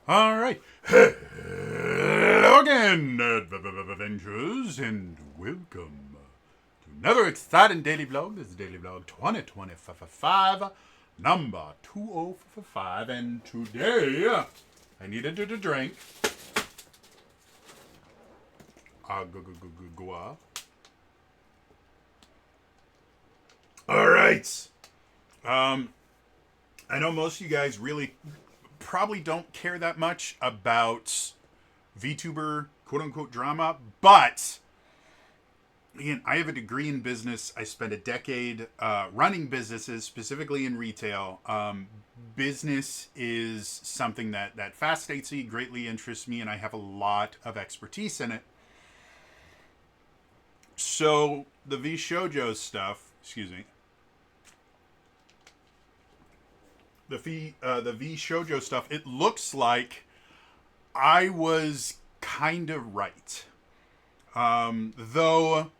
All right. Hello again, Avengers, and welcome to another exciting daily vlog. This is Daily Vlog 2025, number 2055, and today I needed to drink agua. All right. I know most of you guys really probably don't care that much about VTuber quote unquote drama, but again, I have a degree in business. I spent a decade running businesses, specifically in retail. Business is something that fascinates me, greatly interests me, and I have a lot of expertise in it. So the Vshojo stuff, excuse me, the Vshojo stuff, it looks like I was kind of right. Though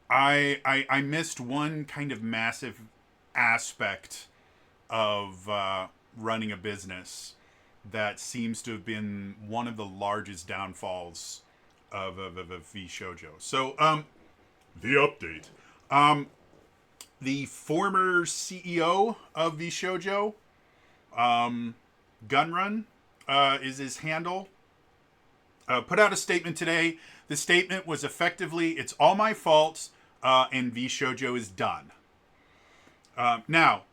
I missed one kind of massive aspect of running a business that seems to have been one of the largest downfalls of Vshojo. So, the update. The former CEO of Vshojo, Gunrun, is his handle. Put out a statement today. The statement was effectively, "It's all my fault, and Vshojo is done." Now,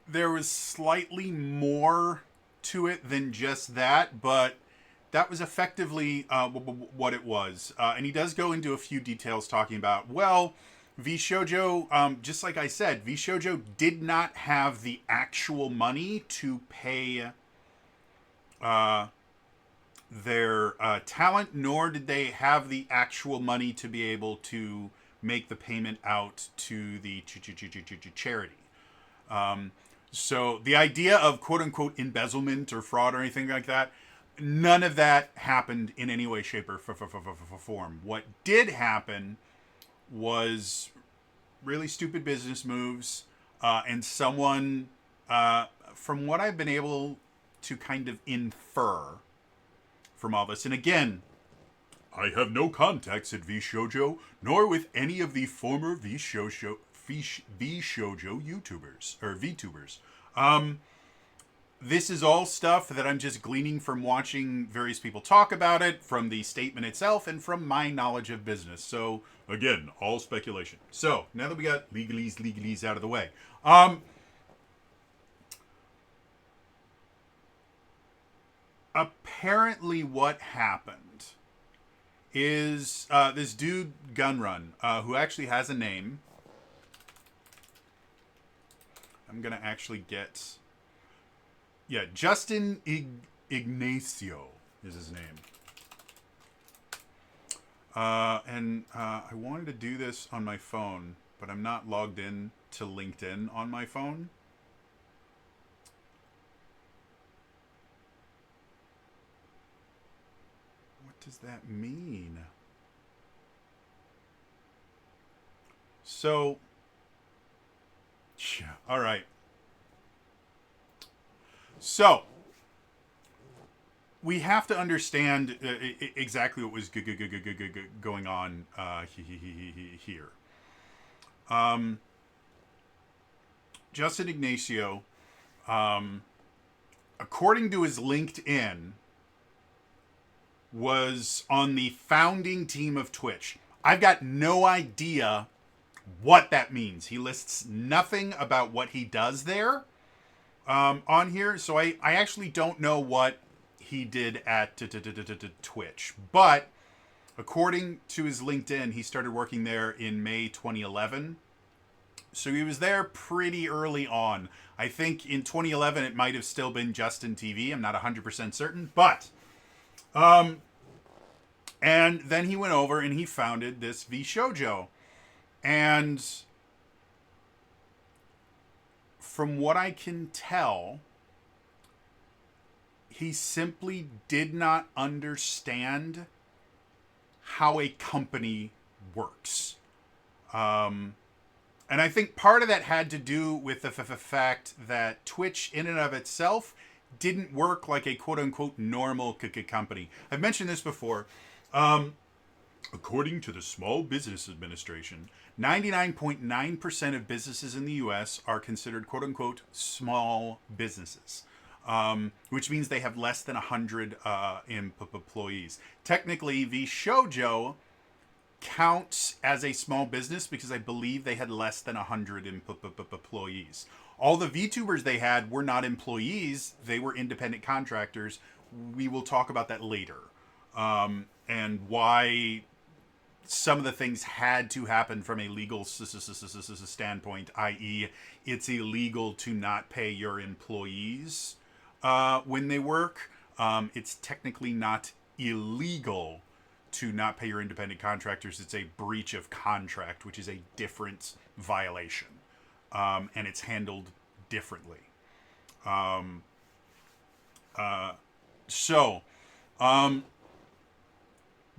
there was slightly more to it than just that, but that was effectively what it was. And he does go into a few details talking about, well, Vshojo, just like I said, Vshojo did not have the actual money to pay their talent, nor did they have the actual money to be able to make the payment out to the charity. So the idea of quote unquote embezzlement or fraud or anything like that, none of that happened in any way, shape, or form. What did happen was really stupid business moves, and someone, from what I've been able to kind of infer from all this, and again, I have no contacts at Vshojo, nor with any of the former Vshojo YouTubers or VTubers. This is all stuff that I'm just gleaning from watching various people talk about it, from the statement itself, and from my knowledge of business. So again, all speculation. So now that we got legalese out of the way, apparently what happened is this dude Gunrun, who actually has a name. I'm gonna actually get, yeah, Justin Ignacio is his name. And I wanted to do this on my phone, but I'm not logged in to LinkedIn on my phone. What does that mean? So, yeah, all right. So, we have to understand exactly what was going on here. Justin Ignacio, according to his LinkedIn, was on the founding team of Twitch. I've got no idea what that means. He lists nothing about what he does there on here, so I actually don't know what he did at Twitch. But according to his LinkedIn, he started working there in May 2011. So he was there pretty early on. I think in 2011 it might have still been Justin TV. I'm not 100% certain, but and then he went over and he founded this Vshojo. And from what I can tell, he simply did not understand how a company works. And I think part of that had to do with the fact that Twitch, in and of itself, didn't work like a quote unquote normal company. I've mentioned this before. According to the Small Business Administration, 99.9% of businesses in the U.S. are considered quote unquote small businesses, which means they have less than 100 employees. Technically, Vshojo counts as a small business because I believe they had less than 100 employees. All the VTubers they had were not employees, they were independent contractors. We will talk about that later. And why some of the things had to happen from a legal standpoint, i.e., it's illegal to not pay your employees when they work. It's technically not illegal to not pay your independent contractors. It's a breach of contract, which is a different violation, and it's handled differently.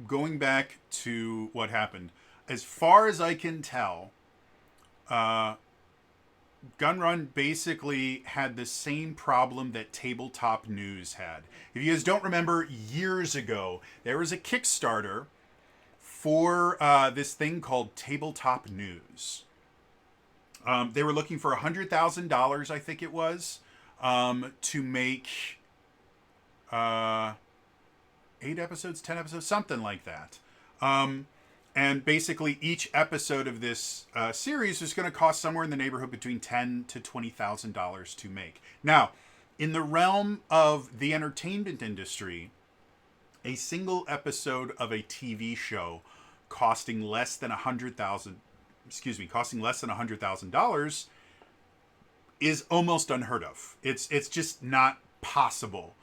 Going back to what happened, as far as I can tell, Gun Run basically had the same problem that Tabletop News had. If you guys don't remember, years ago, there was a Kickstarter for this thing called Tabletop News. They were looking for $100,000, I think it was, to make 8 episodes, 10 episodes, something like that. And basically, each episode of this series is going to cost somewhere in the neighborhood between $10,000 to $20,000 to make. Now, in the realm of the entertainment industry, a single episode of a TV show costing less than $100,000 is almost unheard of. It's just not possible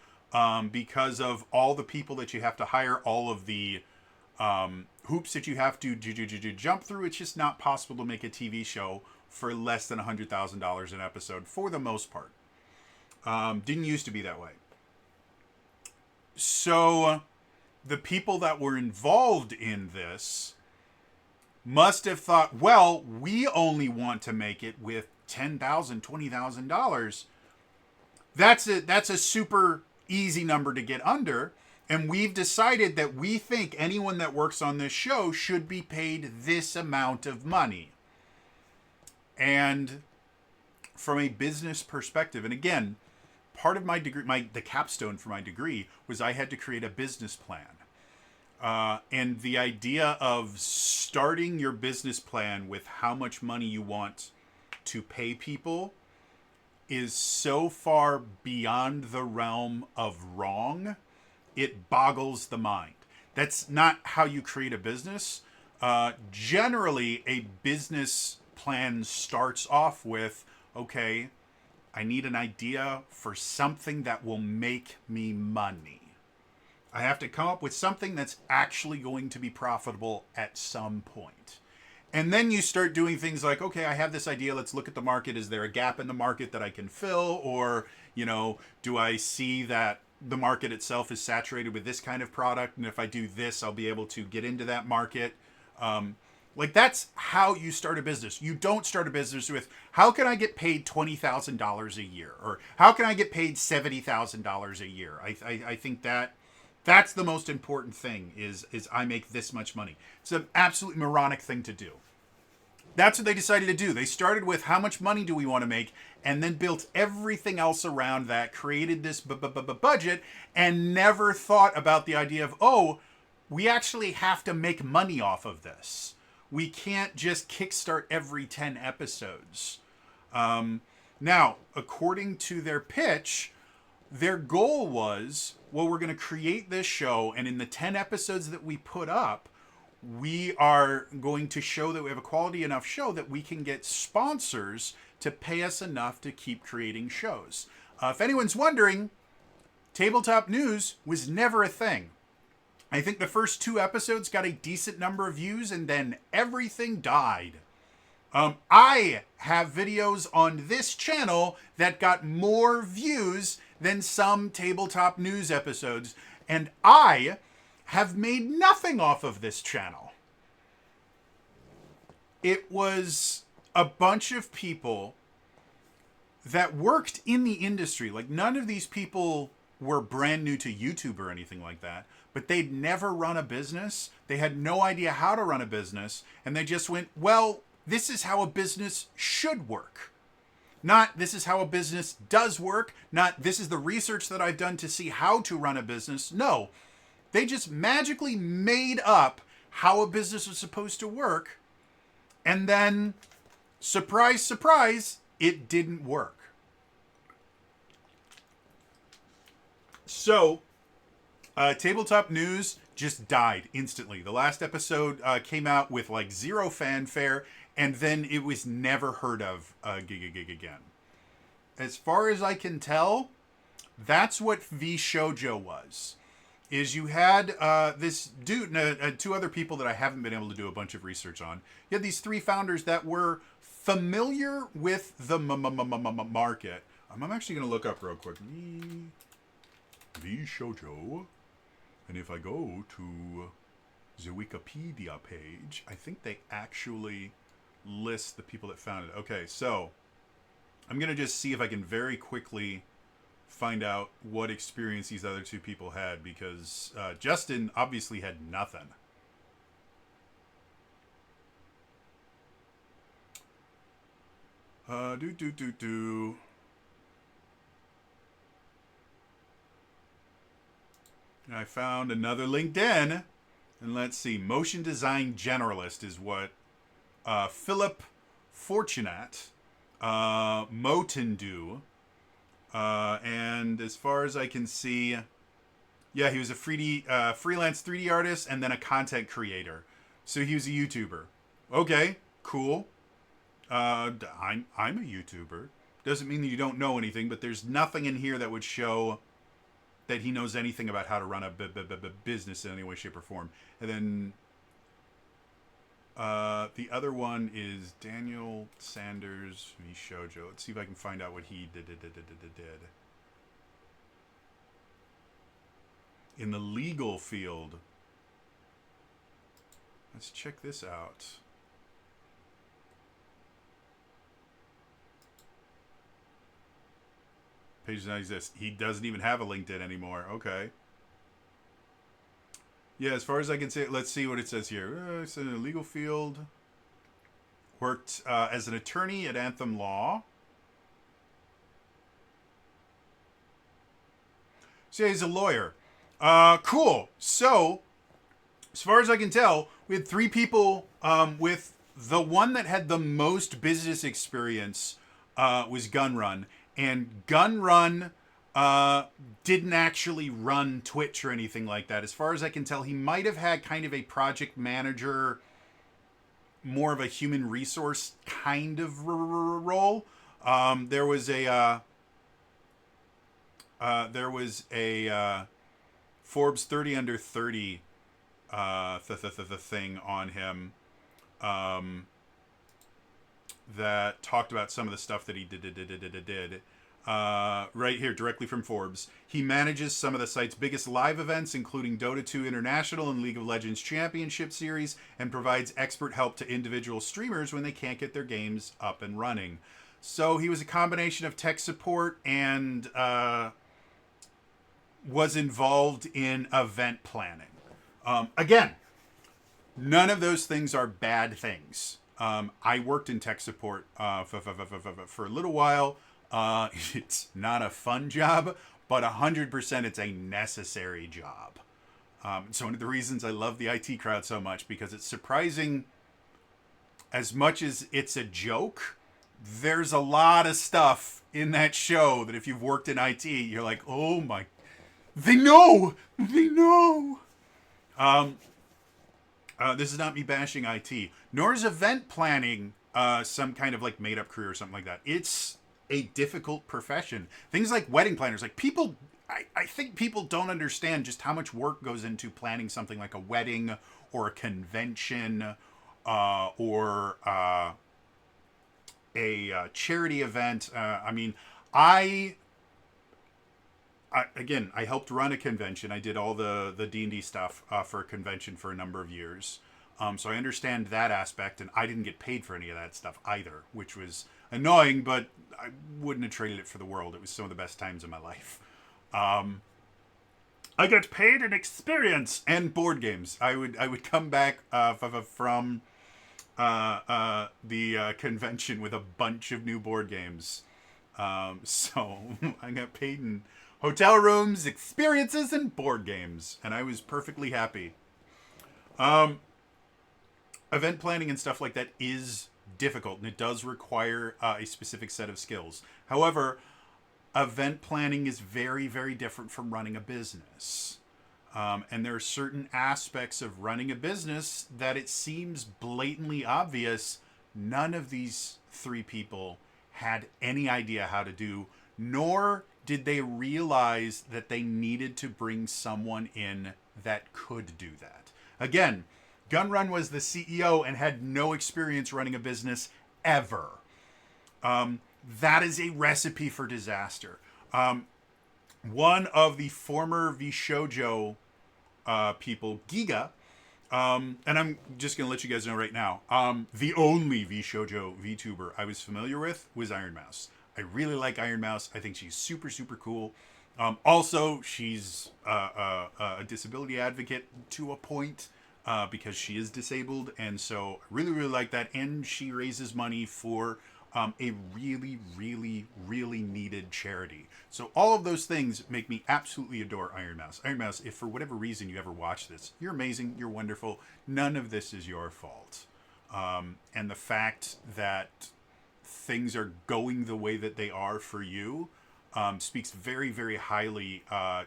because of all the people that you have to hire, all of the hoops that you have to jump through. It's just not possible to make a TV show for less than $100,000 an episode for the most part. Didn't used to be that way. So the people that were involved in this must have thought, well, we only want to make it with $10,000, $20,000. That's a super easy number to get under. And we've decided that we think anyone that works on this show should be paid this amount of money. And from a business perspective, and again, part of my degree, the capstone for my degree was I had to create a business plan. And the idea of starting your business plan with how much money you want to pay people is so far beyond the realm of wrong, it boggles the mind. That's not how you create a business. Generally, a business plan starts off with, okay, I need an idea for something that will make me money. I have to come up with something that's actually going to be profitable at some point. And then you start doing things like, okay, I have this idea. Let's look at the market. Is there a gap in the market that I can fill? Or, do I see that the market itself is saturated with this kind of product, and if I do this, I'll be able to get into that market. That's how you start a business. You don't start a business with, how can I get paid $20,000 a year? Or how can I get paid $70,000 a year? I think that's the most important thing is I make this much money. It's an absolutely moronic thing to do. That's what they decided to do. They started with how much money do we want to make, and then built everything else around that, created this budget, and never thought about the idea of, we actually have to make money off of this. We can't just kickstart every 10 episodes. Now, according to their pitch, their goal was, we're going to create this show, and in the 10 episodes that we put up, we are going to show that we have a quality enough show that we can get sponsors to pay us enough to keep creating shows. If anyone's wondering, Tabletop News was never a thing. I think the first 2 episodes got a decent number of views, and then everything died. I have videos on this channel that got more views than some Tabletop News episodes, and I have made nothing off of this channel. It was a bunch of people that worked in the industry. Like, none of these people were brand new to YouTube or anything like that, but they'd never run a business. They had no idea how to run a business, and they just went, well, this is how a business should work. Not this is how a business does work. Not this is the research that I've done to see how to run a business. No, they just magically made up how a business was supposed to work. And then, surprise, surprise, it didn't work. So, tabletop news just died instantly. The last episode came out with like zero fanfare, and then it was never heard of again. As far as I can tell, that's what Vshojo was. Is you had this dude and two other people that I haven't been able to do a bunch of research on. You had these three founders that were familiar with the market. I'm actually going to look up real quick. Vshojo. And if I go to the Wikipedia page, I think they actually list the people that founded it. Okay, so I'm going to just see if I can very quickly find out what experience these other two people had, because Justin obviously had nothing. I found another LinkedIn, and let's see. Motion design generalist is what Philip Fortunat Motendu. And as far as I can see, yeah, he was a freelance 3D artist and then a content creator. So he was a YouTuber. Okay, cool. I'm a YouTuber. Doesn't mean that you don't know anything, but there's nothing in here that would show that he knows anything about how to run a business in any way, shape, or form. And then the other one is Daniel Sanders Vshojo. Let's see if I can find out what he did. In the legal field. Let's check this out. Page does not exist. He doesn't even have a LinkedIn anymore. Okay. Yeah, as far as I can say, let's see what it says here. It's in the legal field. Worked as an attorney at Anthem Law. So yeah, he's a lawyer. Cool. So, as far as I can tell, we had three people with the one that had the most business experience was Gunrun. And Gunrun didn't actually run Twitch or anything like that. As far as I can tell, he might have had kind of a project manager, more of a human resource kind of role. There was a Forbes 30 under 30 thing on him that talked about some of the stuff that he did. Right here, directly from Forbes. He manages some of the site's biggest live events, including Dota 2 International and League of Legends Championship Series, and provides expert help to individual streamers when they can't get their games up and running. So he was a combination of tech support and was involved in event planning. Again, none of those things are bad things. I worked in tech support for a little while. It's not a fun job, but 100% it's a necessary job. It's one of the reasons I love the IT crowd so much, because it's surprising. As much as it's a joke, there's a lot of stuff in that show that if you've worked in IT, you're like, oh my, they know. This is not me bashing IT, nor is event planning some kind of like made up career or something like that. It's a difficult profession. Things like wedding planners, like people, I think people don't understand just how much work goes into planning something like a wedding or a convention or a charity event. I helped run a convention. I did all the D&D stuff for a convention for a number of years. So I understand that aspect, and I didn't get paid for any of that stuff either, which was annoying, but I wouldn't have traded it for the world. It was some of the best times of my life. I got paid in experience and board games. I would come back from the convention with a bunch of new board games. So I got paid in hotel rooms, experiences, and board games, and I was perfectly happy. Event planning and stuff like that is difficult, and it does require a specific set of skills. However, event planning is very, very different from running a business. And there are certain aspects of running a business that it seems blatantly obvious none of these three people had any idea how to do, nor did they realize that they needed to bring someone in that could do that. Again, Gunrun was the CEO and had no experience running a business ever. That is a recipe for disaster. One of the former Vshojo people, Giga, and I'm just going to let you guys know right now, the only Vshojo VTuber I was familiar with was Iron Mouse. I really like Iron Mouse. I think she's super, super cool. Also, she's a disability advocate to a point because she is disabled. And so I really, really like that. And she raises money for a really, really, really needed charity. So all of those things make me absolutely adore Iron Mouse. Iron Mouse, if for whatever reason you ever watch this, you're amazing, you're wonderful. None of this is your fault. And the fact that things are going the way that they are for you speaks very, very highly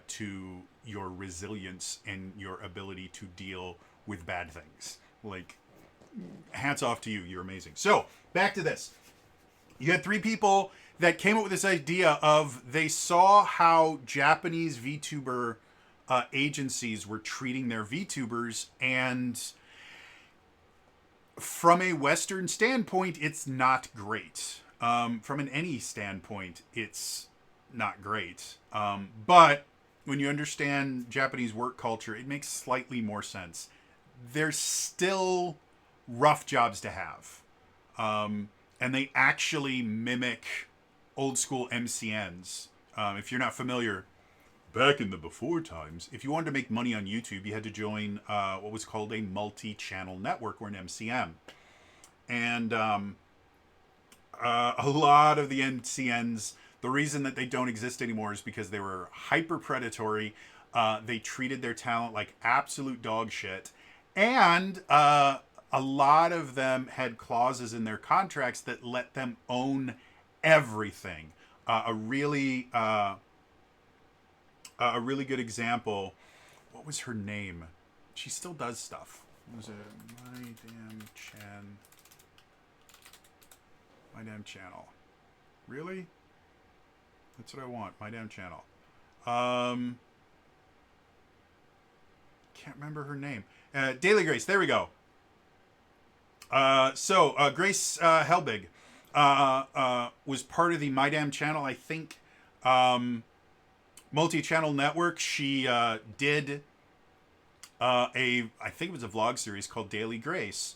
to your resilience and your ability to deal with bad things. Like, hats off to you. You're amazing. So, back to this. You had three people that came up with this idea of they saw how Japanese VTuber agencies were treating their VTubers, and from a Western standpoint, it's not great. From an any standpoint, it's not great. But when you understand Japanese work culture, it makes slightly more sense. There's still rough jobs to have. And they actually mimic old school MCNs. If you're not familiar, back in the before times, if you wanted to make money on YouTube, you had to join what was called a multi-channel network, or an MCN. And a lot of the MCNs, the reason that they don't exist anymore is because they were hyper predatory. They treated their talent like absolute dog shit. And a lot of them had clauses in their contracts that let them own everything. A really good example. What was her name? She still does stuff. What was it? My damn channel. Really? That's what I want. My damn channel. Can't remember her name. Daily Grace. There we go. Grace Helbig was part of the My Damn Channel, I think, multi-channel network. She did I think it was a vlog series called Daily Grace.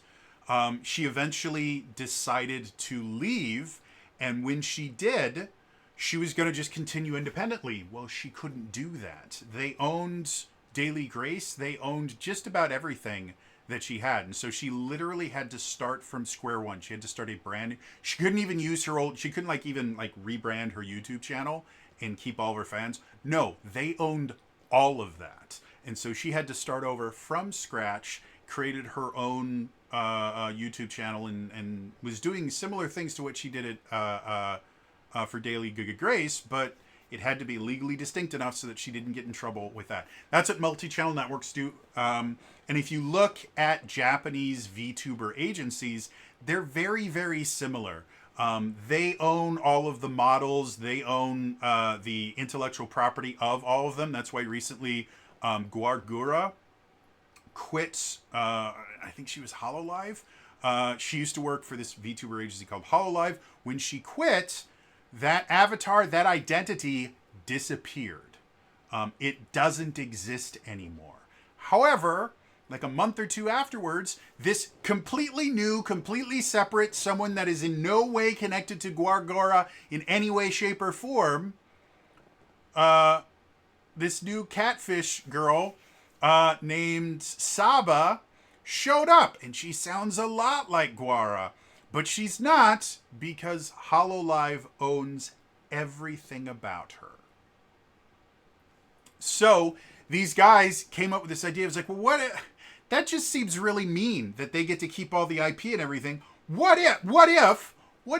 She eventually decided to leave, and when she did, she was going to just continue independently. Well, she couldn't do that. They owned Daily Grace. They owned just about everything that she had, and so she literally had to start from square one. She had to start a brand. She couldn't even use her old. She couldn't even rebrand her YouTube channel and keep all of her fans. No, they owned all of that, and so she had to start over from scratch. Created her own YouTube channel and was doing similar things to what she did for Daily Grace, but it had to be legally distinct enough so that she didn't get in trouble with that. That's what multi-channel networks do. And if you look at Japanese VTuber agencies, they're very, very similar. They own all of the models. They own the intellectual property of all of them. That's why recently Guargura quit. I think she was HoloLive. She used to work for this VTuber agency called HoloLive. When she quit, that avatar, that identity disappeared. It doesn't exist anymore. However, like a month or two afterwards, this completely new, completely separate, someone that is in no way connected to Guargora in any way, shape, or form, this new catfish girl named Saba showed up, and she sounds a lot like Guara, but she's not, because Hololive owns everything about her. So these guys came up with this idea. It was like, well, that just seems really mean that they get to keep all the IP and everything. What if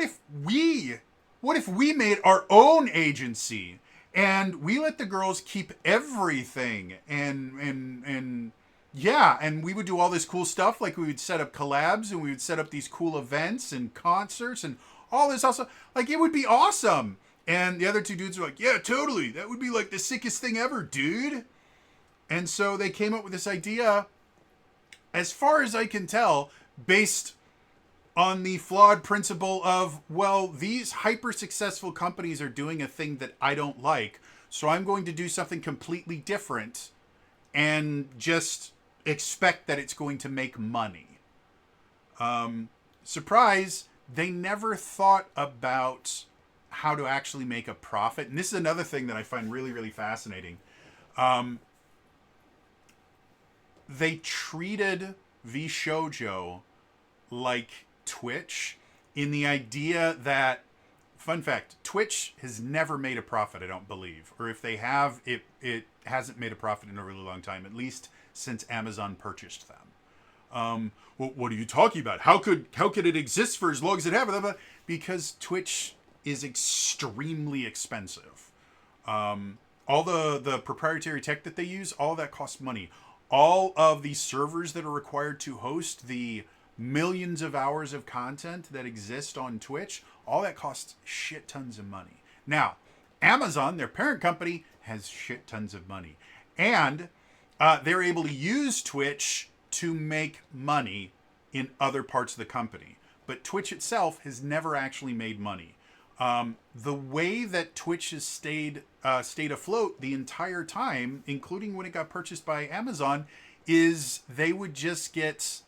we made our own agency and we let the girls keep everything, and yeah, and we would do all this cool stuff, like we would set up collabs and we would set up these cool events and concerts and all this also, like, it would be awesome. And the other two dudes were like, yeah, totally, that would be like the sickest thing ever, dude. And so they came up with this idea, as far as I can tell, based on the flawed principle of, well, these hyper successful companies are doing a thing that I don't like, so I'm going to do something completely different and just expect that it's going to make money. Surprise, they never thought about how to actually make a profit. And this is another thing that I find really, really fascinating. They treated Vshojo like Twitch, in the idea that, fun fact, Twitch has never made a profit, I don't believe. Or if they have, it hasn't made a profit in a really long time, at least since Amazon purchased them. Well, what are you talking about? How could it exist for as long as it have? Because Twitch is extremely expensive. All the proprietary tech that they use, all that costs money. All of the servers that are required to host the millions of hours of content that exist on Twitch, all that costs shit tons of money. Now, Amazon, their parent company, has shit tons of money. And they're able to use Twitch to make money in other parts of the company. But Twitch itself has never actually made money. The way that Twitch has stayed afloat the entire time, including when it got purchased by Amazon, is they would just get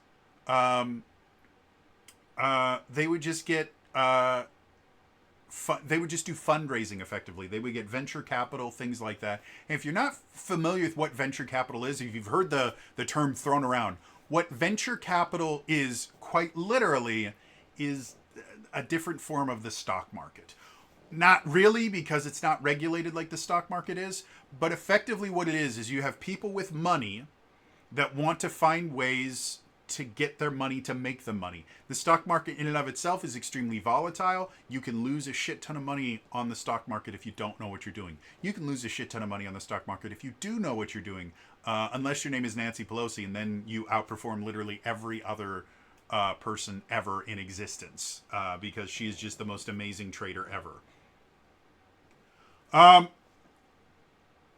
they would just do fundraising effectively. They would get venture capital, things like that. And if you're not familiar with what venture capital is, if you've heard the term thrown around, what venture capital is, quite literally, is a different form of the stock market. Not really, because it's not regulated like the stock market is, but effectively what it is you have people with money that want to find ways to get their money, to make them money. The stock market in and of itself is extremely volatile. You can lose a shit ton of money on the stock market if you don't know what you're doing. You can lose a shit ton of money on the stock market if you do know what you're doing, unless your name is Nancy Pelosi, and then you outperform literally every other person ever in existence, because she is just the most amazing trader ever.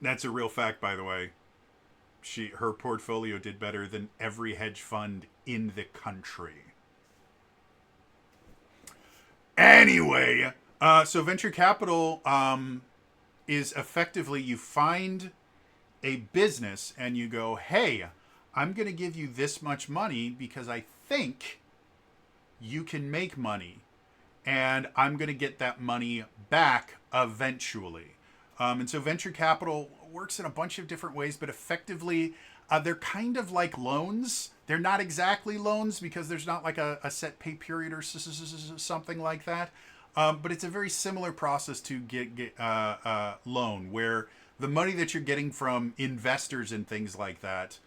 That's a real fact, by the way. Her portfolio did better than every hedge fund in the country. Anyway, so venture capital is effectively, you find a business and you go, hey, I'm going to give you this much money because I think you can make money, and I'm going to get that money back eventually. And so venture capital works in a bunch of different ways, but effectively, they're kind of like loans. They're not exactly loans because there's not like a set pay period or something like that. But it's a very similar process to get a loan, where the money that you're getting from investors and things like that,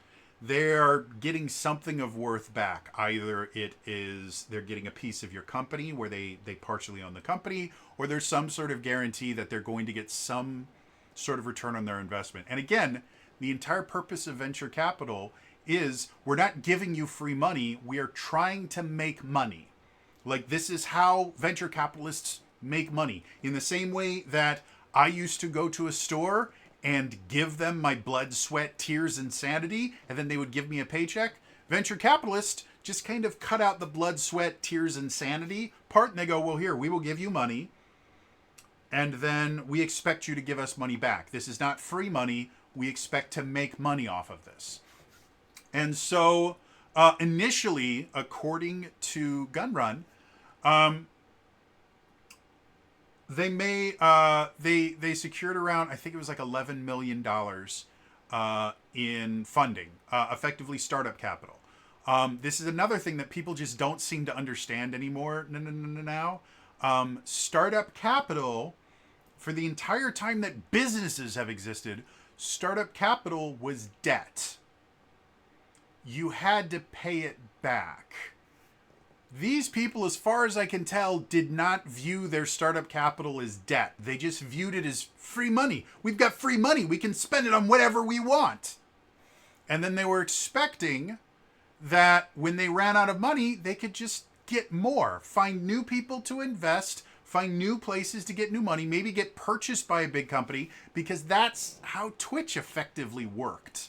they're getting something of worth back. Either it is they're getting a piece of your company where they partially own the company, or there's some sort of guarantee that they're going to get some sort of return on their investment. And again, the entire purpose of venture capital is, we're not giving you free money, we are trying to make money. Like, this is how venture capitalists make money. In the same way that I used to go to a store and give them my blood, sweat, tears, and sanity, and then they would give me a paycheck, venture capitalists just kind of cut out the blood, sweat, tears, and sanity part, and they go, well, here, we will give you money, and then we expect you to give us money back. This is not free money. We expect to make money off of this. And so initially, according to Gunrun, they secured around, I think it was like $11 million in funding, effectively startup capital. This is another thing that people just don't seem to understand anymore now. Startup capital, for the entire time that businesses have existed, startup capital was debt. You had to pay it back. These people, as far as I can tell, did not view their startup capital as debt. They just viewed it as free money. We've got free money. We can spend it on whatever we want. And then they were expecting that when they ran out of money, they could just get more, find new people to invest, find new places to get new money, maybe get purchased by a big company, because that's how Twitch effectively worked.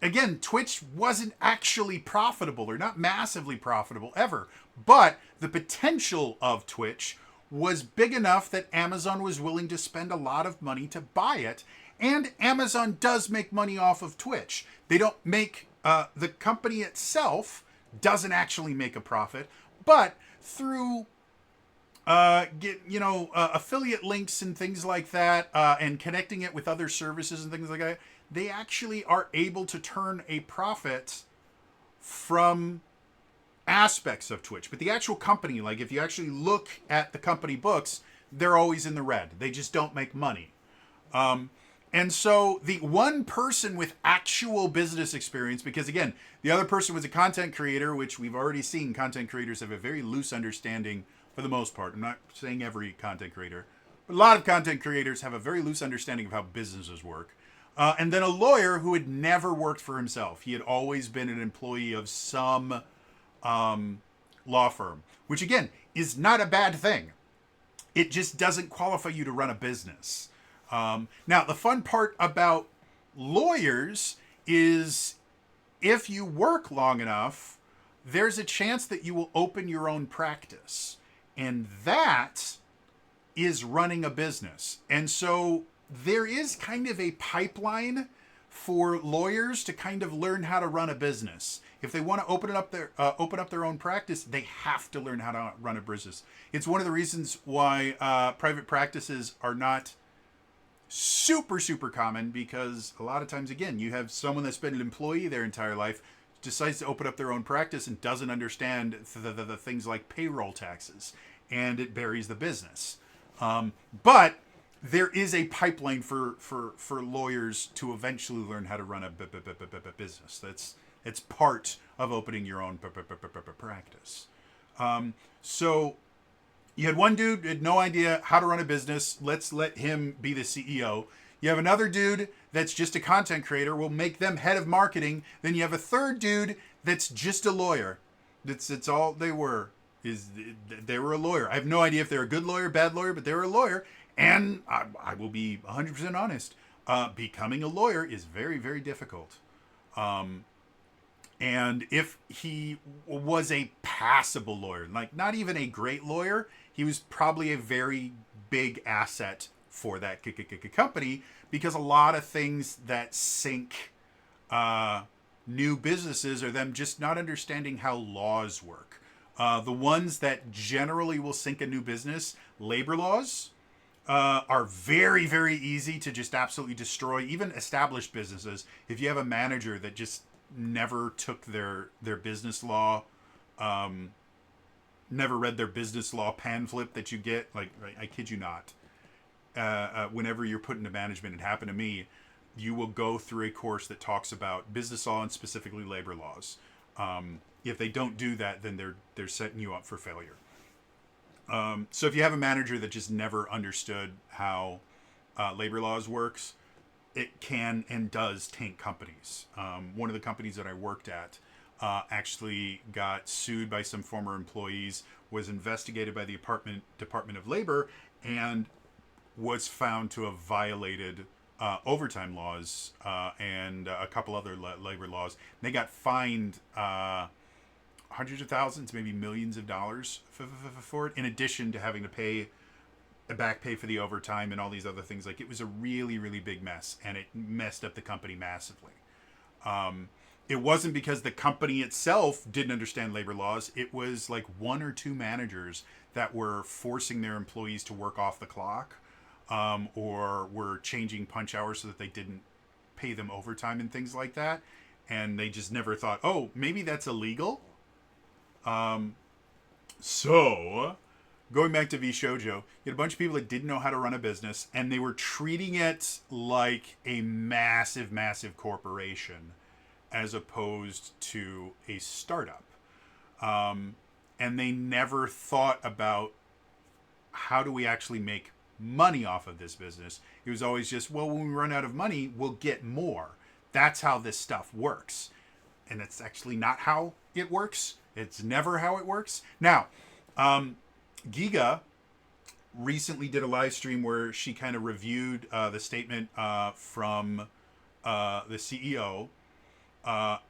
Again, Twitch wasn't actually profitable, or not massively profitable ever, but the potential of Twitch was big enough that Amazon was willing to spend a lot of money to buy it, and Amazon does make money off of Twitch. They don't make, the company itself doesn't actually make a profit, but through affiliate links and things like that, and connecting it with other services and things like that, they actually are able to turn a profit from aspects of Twitch. But the actual company, like if you actually look at the company books, they're always in the red. They just don't make money. And so the one person with actual business experience, because again, the other person was a content creator, which we've already seen content creators have a very loose understanding for the most part. I'm not saying every content creator, but a lot of content creators have a very loose understanding of how businesses work. And then a lawyer who had never worked for himself. He had always been an employee of some law firm, which again is not a bad thing. It just doesn't qualify you to run a business. Now, the fun part about lawyers is if you work long enough, there's a chance that you will open your own practice. And that is running a business. And so there is kind of a pipeline for lawyers to kind of learn how to run a business. If they want to open up their own practice, they have to learn how to run a business. It's one of the reasons why private practices are not super common, because a lot of times, again, you have someone that's been an employee their entire life, decides to open up their own practice and doesn't understand the things like payroll taxes, and it buries the business. But there is a pipeline for lawyers to eventually learn how to run a business. It's part of opening your own practice. So you had one dude who had no idea how to run a business. Let's let him be the CEO. You have another dude that's just a content creator. We'll make them head of marketing. Then you have a third dude that's just a lawyer. That's all they were. They were a lawyer. I have no idea if they're a good lawyer, bad lawyer, but they were a lawyer. And I will be 100% honest. Becoming a lawyer is very, very difficult. And if he was a passable lawyer, like not even a great lawyer, he was probably a very big asset for that company, because a lot of things that sink new businesses are them just not understanding how laws work. The ones that generally will sink a new business, labor laws, are very, very easy to just absolutely destroy, even established businesses. If you have a manager that just never took their business law, never read their business law pamphlet that you get, like, I kid you not, whenever you're put into management, it happened to me, you will go through a course that talks about business law and specifically labor laws. If they don't do that, then they're setting you up for failure. So if you have a manager that just never understood how labor laws works, it can and does tank companies. One of the companies that I worked at actually got sued by some former employees, was investigated by the Department of Labor, and was found to have violated overtime laws and a couple other labor laws. They got fined hundreds of thousands, maybe millions of dollars for it, in addition to having to pay a back pay for the overtime and all these other things. Like, it was a really, really big mess, and it messed up the company massively. it wasn't because the company itself didn't understand labor laws. It was like one or two managers that were forcing their employees to work off the clock, or were changing punch hours so that they didn't pay them overtime and things like that. And they just never thought, oh, maybe that's illegal. So, going back to Vshojo, you had a bunch of people that didn't know how to run a business, and they were treating it like a massive, massive corporation as opposed to a startup. And they never thought about how do we actually make money off of this business. It was always just, well, when we run out of money, we'll get more. That's how this stuff works. And it's actually not how it works. It's never how it works. Now, Giga recently did a live stream where she kind of reviewed the statement from the CEO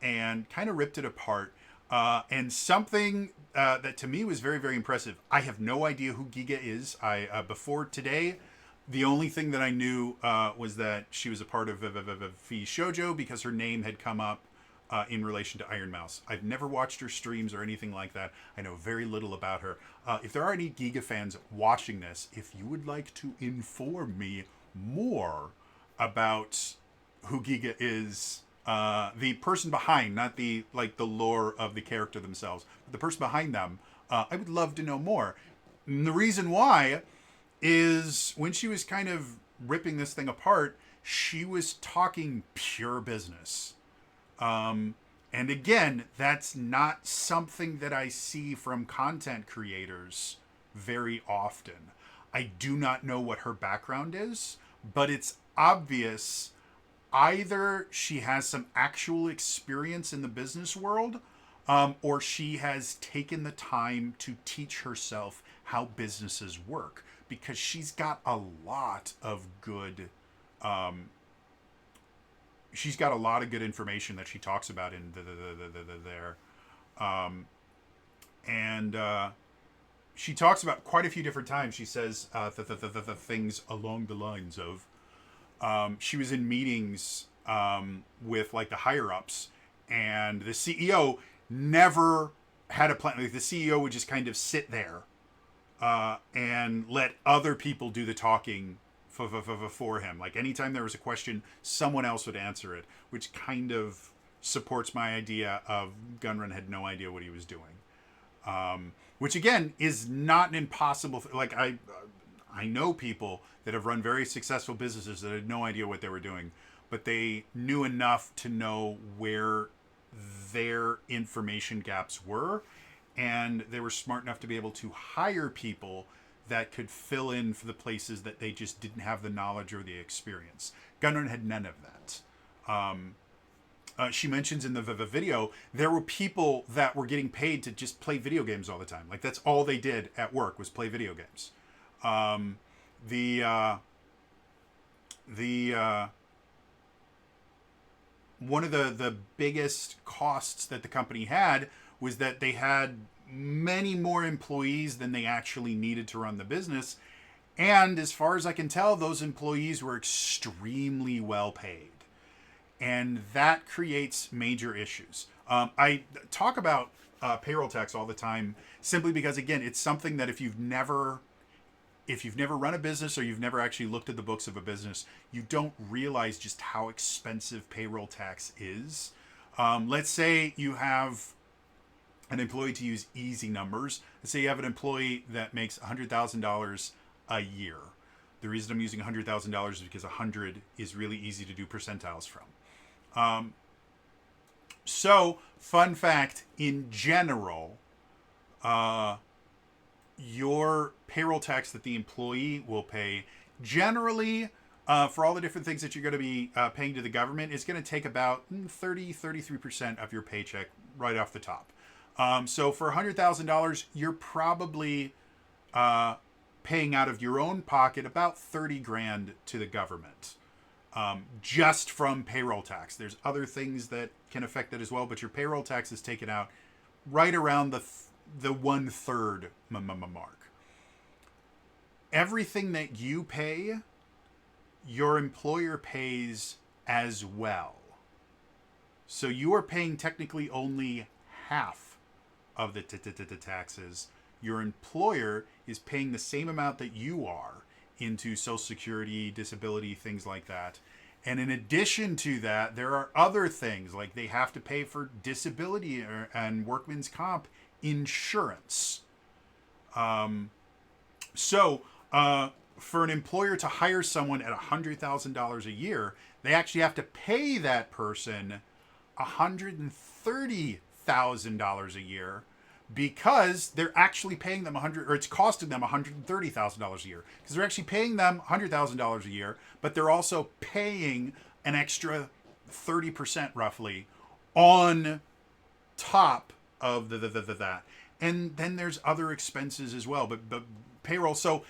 and kind of ripped it apart. And something that to me was very, very impressive. I have no idea who Giga is. Before today, the only thing that I knew was that she was a part of Vshojo because her name had come up in relation to Iron Mouse. I've never watched her streams or anything like that. I know very little about her. If there are any Giga fans watching this, if you would like to inform me more about who Giga is, the person behind, not the lore of the character themselves, but the person behind them, I would love to know more. And the reason why is when she was kind of ripping this thing apart, she was talking pure business. And again, that's not something that I see from content creators very often. I do not know what her background is, but it's obvious either she has some actual experience in the business world, or she has taken the time to teach herself how businesses work, because she's got a lot of good information that she talks about in there. And she talks about quite a few different times. She says the things along the lines of, she was in meetings with like the higher ups, and the CEO never had a plan. Like the CEO would just kind of sit there and let other people do the talking for him. Like anytime there was a question, someone else would answer it, which kind of supports my idea of Gunrun had no idea what he was doing. Which again is not an impossible. Like I know people that have run very successful businesses that had no idea what they were doing, but they knew enough to know where their information gaps were, and they were smart enough to be able to hire people that could fill in for the places that they just didn't have the knowledge or the experience. Gunrun had none of that. She mentions in the video, there were people that were getting paid to just play video games all the time. Like that's all they did at work was play video games. One of the biggest costs that the company had was that they had many more employees than they actually needed to run the business. And as far as I can tell, those employees were extremely well paid. And that creates major issues. I talk about payroll tax all the time simply because, again, it's something that if you've never run a business or you've never actually looked at the books of a business, you don't realize just how expensive payroll tax is. Let's say you have an employee, to use easy numbers. Let's say you have an employee that makes $100,000 a year. The reason I'm using $100,000 is because 100 is really easy to do percentiles from. So, fun fact, in general, your payroll tax that the employee will pay, generally, for all the different things that you're going to be paying to the government, is going to take about 33% of your paycheck right off the top. So for $100,000, you're probably paying out of your own pocket about 30 grand to the government, just from payroll tax. There's other things that can affect that as well, but your payroll tax is taken out right around the 1/3 mark. Everything that you pay, your employer pays as well. So you are paying technically only half of the taxes. Your employer is paying the same amount that you are into Social Security, disability, things like that. And in addition to that, there are other things like they have to pay for disability and workman's comp insurance. So, for an employer to hire someone at $100,000 a year, they actually have to pay that person $130,000 a year because they're actually paying them or it's costing them $130,000 a year because they're actually paying them $100,000 a year, but they're also paying an extra 30% roughly on top of that. And then there's other expenses as well, but payroll. So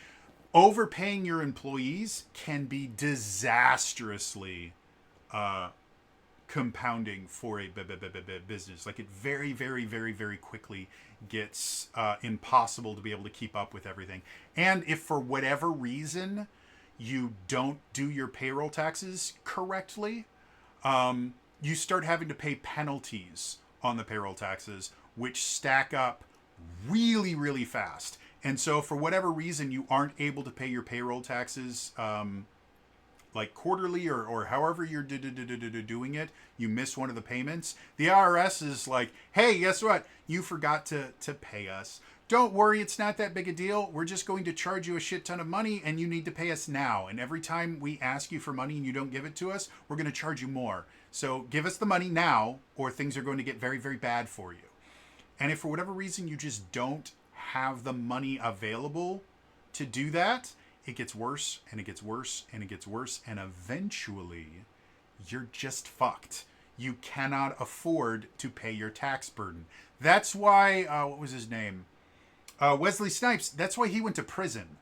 overpaying your employees can be disastrously compounding for a business. Like it very, very, very, very quickly gets impossible to be able to keep up with everything. And if for whatever reason you don't do your payroll taxes correctly, you start having to pay penalties on the payroll taxes, which stack up really, really fast. And so for whatever reason you aren't able to pay your payroll taxes like quarterly or however you're doing it, you miss one of the payments, the IRS is like, hey, guess what? You forgot to pay us. Don't worry, it's not that big a deal. We're just going to charge you a shit ton of money and you need to pay us now. And every time we ask you for money and you don't give it to us, we're going to charge you more. So give us the money now or things are going to get very, very bad for you. And if for whatever reason you just don't have the money available to do that, it gets worse and it gets worse and it gets worse. And eventually you're just fucked. You cannot afford to pay your tax burden. That's why, what was his name? Wesley Snipes. That's why he went to prison.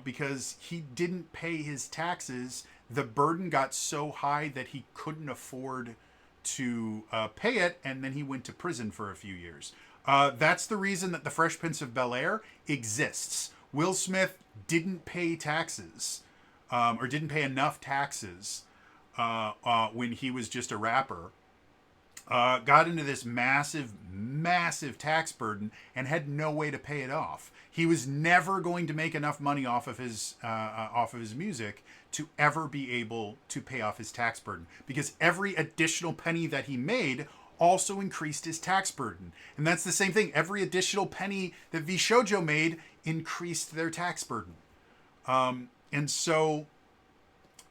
Because he didn't pay his taxes. The burden got so high that he couldn't afford to pay it. And then he went to prison for a few years. That's the reason that the Fresh Prince of Bel-Air exists. Will Smith didn't pay taxes, or didn't pay enough taxes when he was just a rapper. Got into this massive, massive tax burden and had no way to pay it off. He was never going to make enough money off of his music to ever be able to pay off his tax burden, because every additional penny that he made also increased his tax burden. And that's the same thing. Every additional penny that Vshojo made increased their tax burden. And so,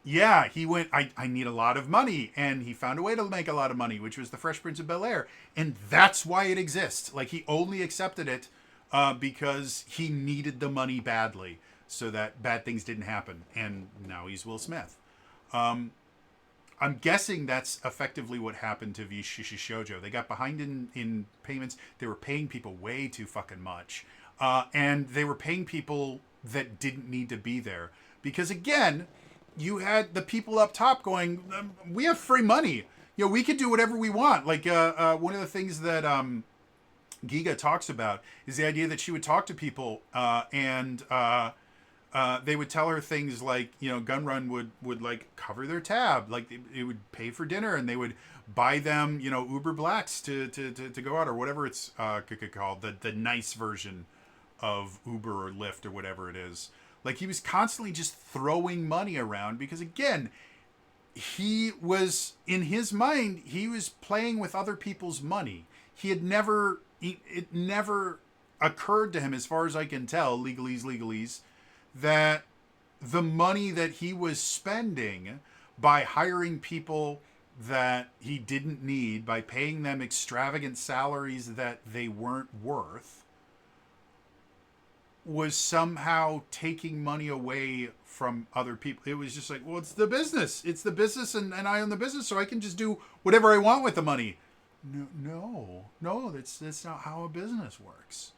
yeah, he went, I need a lot of money. And he found a way to make a lot of money, which was the Fresh Prince of Bel-Air. And that's why it exists. Like, he only accepted it because he needed the money badly so that bad things didn't happen. And now he's Will Smith. I'm guessing that's effectively what happened to Vshojo. They got behind in payments. They were paying people way too fucking much. And they were paying people that didn't need to be there. Because again, you had the people up top going, we have free money. You know, we could do whatever we want. Like one of the things that Giga talks about is the idea that she would talk to people and they would tell her things like, you know, Gunrun would like cover their tab, like it would pay for dinner, and they would buy them, you know, Uber Blacks to go out, or whatever it's called, the nice version of Uber or Lyft or whatever it is. Like, he was constantly just throwing money around because, again, he was, in his mind, he was playing with other people's money. It never occurred to him, as far as I can tell, legalese, that the money that he was spending by hiring people that he didn't need, by paying them extravagant salaries that they weren't worth, was somehow taking money away from other people. It was just like, well, it's the business. It's the business, and I own the business, so I can just do whatever I want with the money. No, that's not how a business works.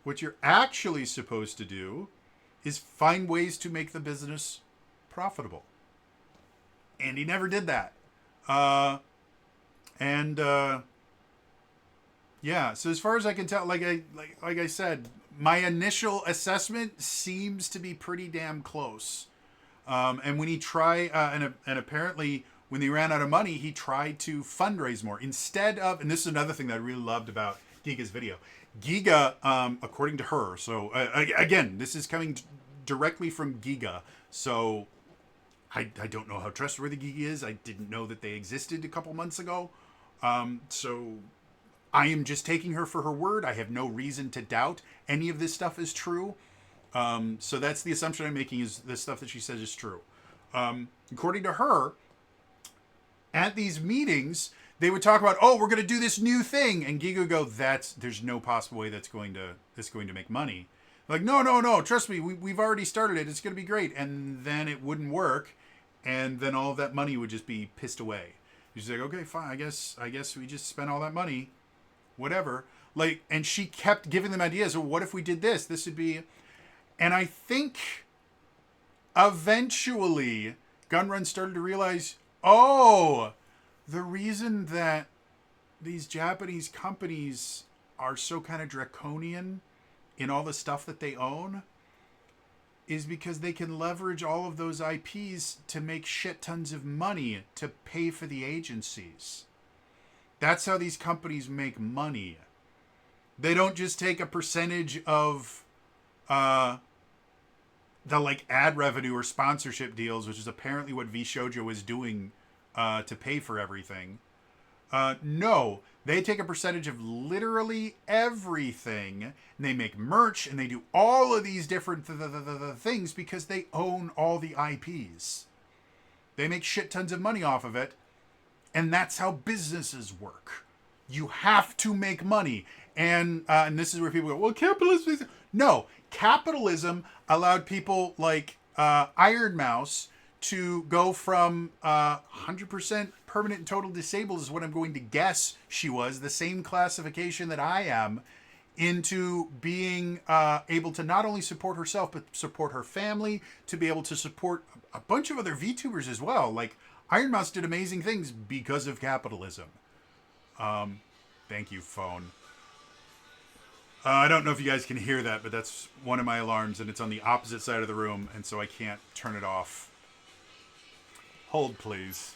What you're actually supposed to do is find ways to make the business profitable. And he never did that. Yeah, so as far as I can tell, like I said, my initial assessment seems to be pretty damn close. And when he and apparently when they ran out of money, he tried to fundraise more instead of, and this is another thing that I really loved about Giga's video. Giga, according to her, so again, this is coming directly from Giga, so I don't know how trustworthy Giga is. I didn't know that they existed a couple months ago. So I am just taking her for her word. I have no reason to doubt any of this stuff is true. So that's the assumption I'm making, is the stuff that she says is true. According to her, at these meetings, they would talk about, oh, we're going to do this new thing. And Giga would go, there's no possible way that's going to make money. Like, no, trust me, we've already started it. It's going to be great. And then it wouldn't work. And then all of that money would just be pissed away. She's like, okay, fine. I guess we just spent all that money. Whatever. Like, and she kept giving them ideas. Well, what if we did this? This would be... And I think eventually Gunrun started to realize, oh, the reason that these Japanese companies are so kind of draconian in all the stuff that they own is because they can leverage all of those IPs to make shit tons of money to pay for the agencies. That's how these companies make money. They don't just take a percentage of the like ad revenue or sponsorship deals, which is apparently what Vshojo is doing to pay for everything. No, they take a percentage of literally everything, and they make merch, and they do all of these different things because they own all the IPs. They make shit tons of money off of it, and that's how businesses work. You have to make money. And this is where people go, well, capitalism... No, capitalism allowed people like Iron Mouse to go from 100% permanent and total disabled, is what I'm going to guess she was, the same classification that I am, into being able to not only support herself, but support her family, to be able to support a bunch of other VTubers as well. Like, Iron Mouse did amazing things because of capitalism. Thank you, phone. I don't know if you guys can hear that, but that's one of my alarms, and it's on the opposite side of the room, and so I can't turn it off. Hold, please.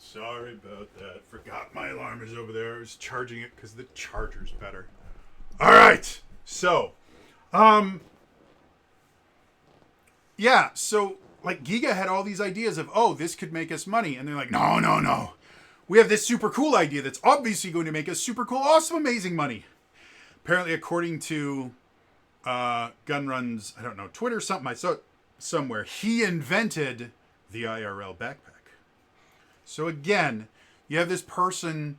Sorry about that. Forgot my alarm is over there. I was charging it because the charger's better. All right. So, yeah. So, like, Giga had all these ideas of, oh, this could make us money. And they're like, no. We have this super cool idea that's obviously going to make us super cool, awesome, amazing money. Apparently, according to Gunrun's, I don't know, Twitter, something I saw somewhere, he invented the IRL backpack. So again, you have this person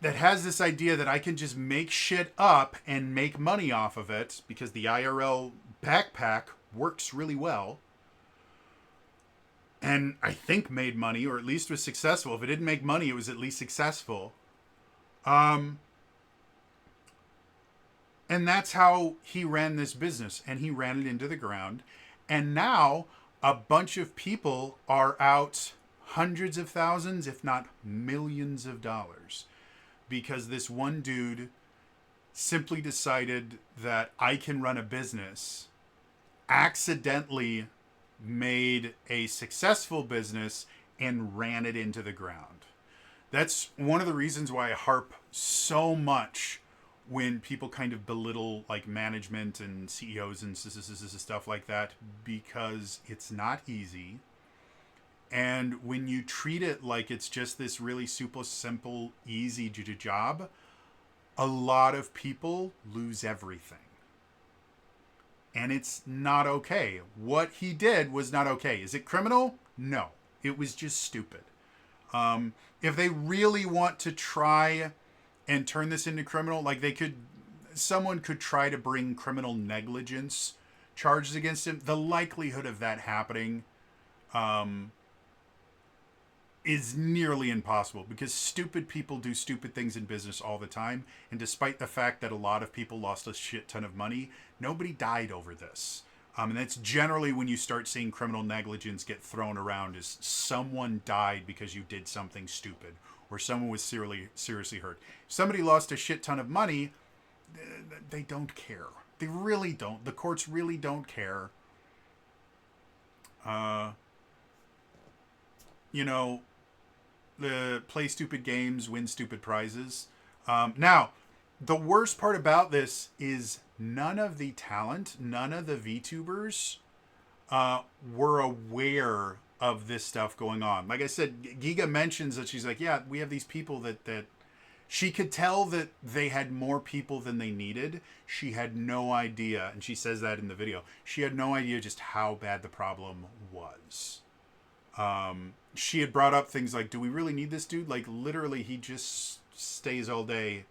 that has this idea that I can just make shit up and make money off of it because the IRL backpack works really well. And I think made money, or at least was successful. If it didn't make money, it was at least successful. And that's how he ran this business. And he ran it into the ground. And now a bunch of people are out hundreds of thousands, if not millions of dollars, because this one dude simply decided that I can run a business, accidentally made a successful business, and ran it into the ground. That's one of the reasons why I harp so much when people kind of belittle like management and CEOs and stuff like that, because it's not easy. And when you treat it like it's just this really super simple, easy job, a lot of people lose everything. And it's not okay. What he did was not okay. Is it criminal? No. It was just stupid. If they really want to try and turn this into criminal, like someone could try to bring criminal negligence charges against him. The likelihood of that happening, is nearly impossible, because stupid people do stupid things in business all the time. And despite the fact that a lot of people lost a shit ton of money, nobody died over this. And that's generally when you start seeing criminal negligence get thrown around, is someone died because you did something stupid, or someone was seriously hurt. If somebody lost a shit ton of money, they don't care. They really don't. The courts really don't care. You know, the play stupid games, win stupid prizes. Now, the worst part about this is none of the talent, none of the VTubers were aware of this stuff going on. Like I said, Giga mentions that she's like, yeah, we have these people that she could tell that they had more people than they needed. She had no idea, and she says that in the video. She had no idea just how bad the problem was. She had brought up things like, do we really need this dude? Like, literally, he just stays all day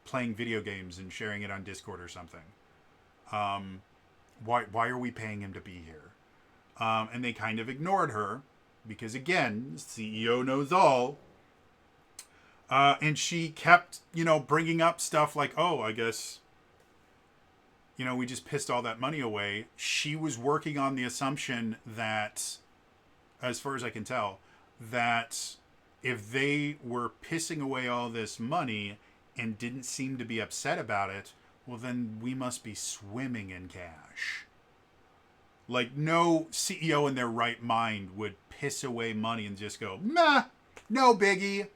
playing video games and sharing it on Discord or something. Why are we paying him to be here? And they kind of ignored her because, again, CEO knows all. And she kept, bringing up stuff like, oh, I guess, we just pissed all that money away. She was working on the assumption that, as far as I can tell, that if they were pissing away all this money and didn't seem to be upset about it, well, then we must be swimming in cash. Like, no CEO in their right mind would piss away money and just go, meh, no biggie.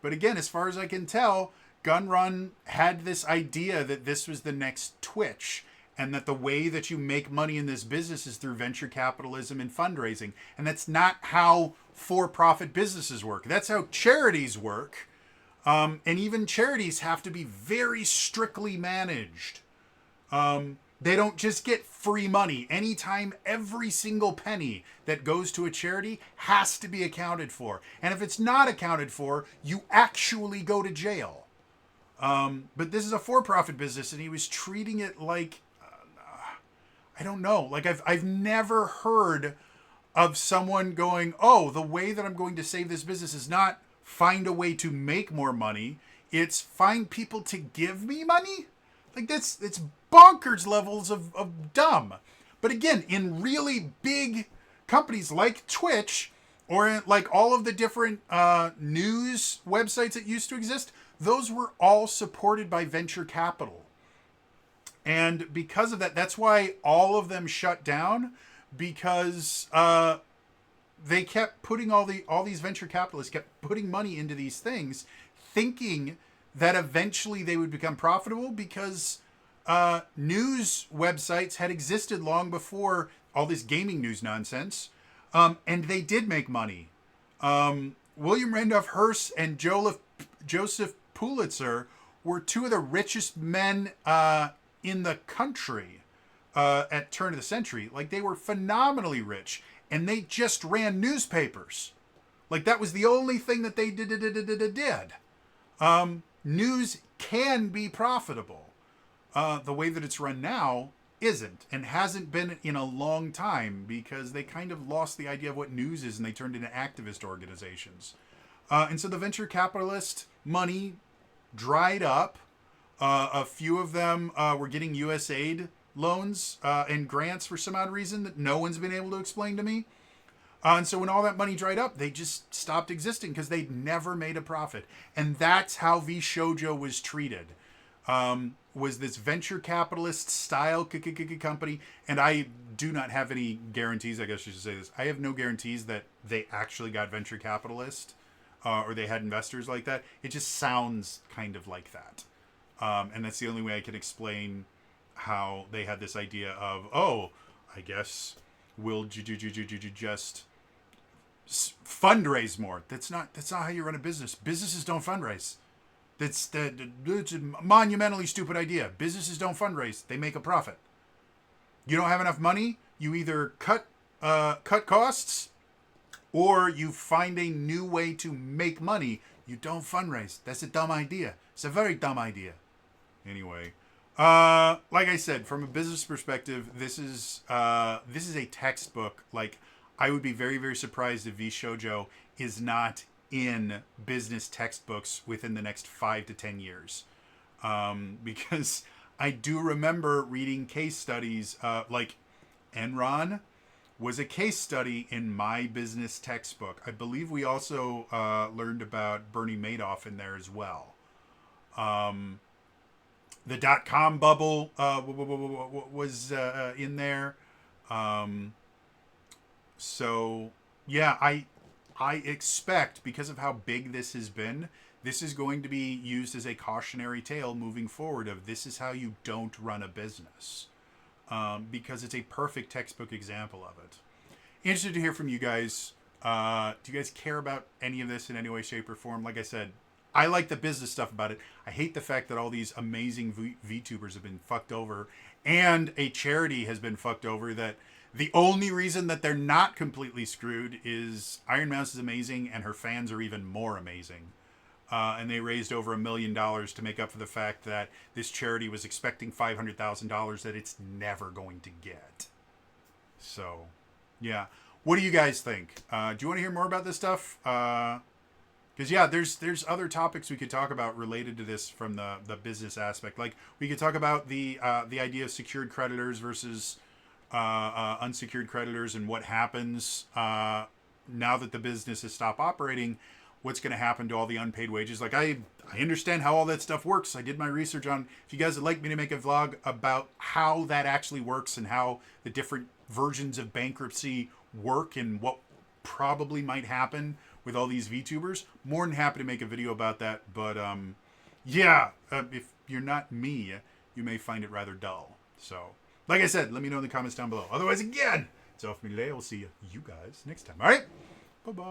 But again, as far as I can tell, Gunrun had this idea that this was the next Twitch, and that the way that you make money in this business is through venture capitalism and fundraising. And that's not how for-profit businesses work. That's how charities work. And even charities have to be very strictly managed. They don't just get free money. Anytime, every single penny that goes to a charity has to be accounted for. And if it's not accounted for, you actually go to jail. But this is a for-profit business, and he was treating it like, I don't know. Like, I've never heard of someone going, oh, the way that I'm going to save this business is not find a way to make more money. It's find people to give me money. Like, it's bonkers levels of dumb. But again, in really big companies like Twitch, or like all of the different news websites that used to exist, those were all supported by venture capital. And because of that, that's why all of them shut down, because they kept putting all these venture capitalists kept putting money into these things, thinking that eventually they would become profitable, because news websites had existed long before all this gaming news nonsense, and they did make money. William Randolph Hearst and Joseph Pulitzer were two of the richest men in the country at turn of the century. Like, they were phenomenally rich, and they just ran newspapers. Like, that was the only thing that they did. News can be profitable. The way that it's run now isn't, and hasn't been in a long time, because they kind of lost the idea of what news is, and they turned into activist organizations. And so the venture capitalist money dried up. A few of them were getting USAID loans and grants for some odd reason that no one's been able to explain to me. And so when all that money dried up, they just stopped existing because they'd never made a profit. And that's how Vshojo was treated. Was this venture capitalist style company. And I do not have any guarantees, I guess I should say this. I have no guarantees that they actually got venture capitalist or they had investors like that. It just sounds kind of like that. And that's the only way I can explain how they had this idea of, oh, I guess we'll just fundraise more. That's not how you run a business. Businesses don't fundraise. That's a monumentally stupid idea. Businesses don't fundraise. They make a profit. You don't have enough money, you either cut costs, or you find a new way to make money. You don't fundraise. That's a dumb idea. It's a very dumb idea. Anyway, like I said, from a business perspective, this is a textbook. Like, I would be very, very surprised if Vshojo is not in business textbooks within the next 5 to 10 years. Because I do remember reading case studies, like Enron was a case study in my business textbook. I believe we also learned about Bernie Madoff in there as well. The dot-com bubble was in there. So yeah, I expect, because of how big this has been, this is going to be used as a cautionary tale moving forward of this is how you don't run a business. Because it's a perfect textbook example of it. Interested to hear from you guys. Do you guys care about any of this in any way, shape, or form? Like I said, I like the business stuff about it. I hate the fact that all these amazing VTubers have been fucked over, and a charity has been fucked over. That the only reason that they're not completely screwed is Iron Mouse is amazing, and her fans are even more amazing. And they raised over $1 million to make up for the fact that this charity was expecting $500,000 that it's never going to get. So, yeah. What do you guys think? Do you want to hear more about this stuff? Because yeah, there's other topics we could talk about related to this from the business aspect. Like we could talk about the idea of secured creditors versus unsecured creditors and what happens now that the business has stopped operating. What's going to happen to all the unpaid wages? Like I understand how all that stuff works. I did my research on. If you guys would like me to make a vlog about how that actually works and how the different versions of bankruptcy work and what probably might happen with all these VTubers, more than happy to make a video about that. But if you're not me, you may find it rather dull. So, like I said, let me know in the comments down below. Otherwise, again, it's all for me today. I will see you guys next time. All right? Bye-bye.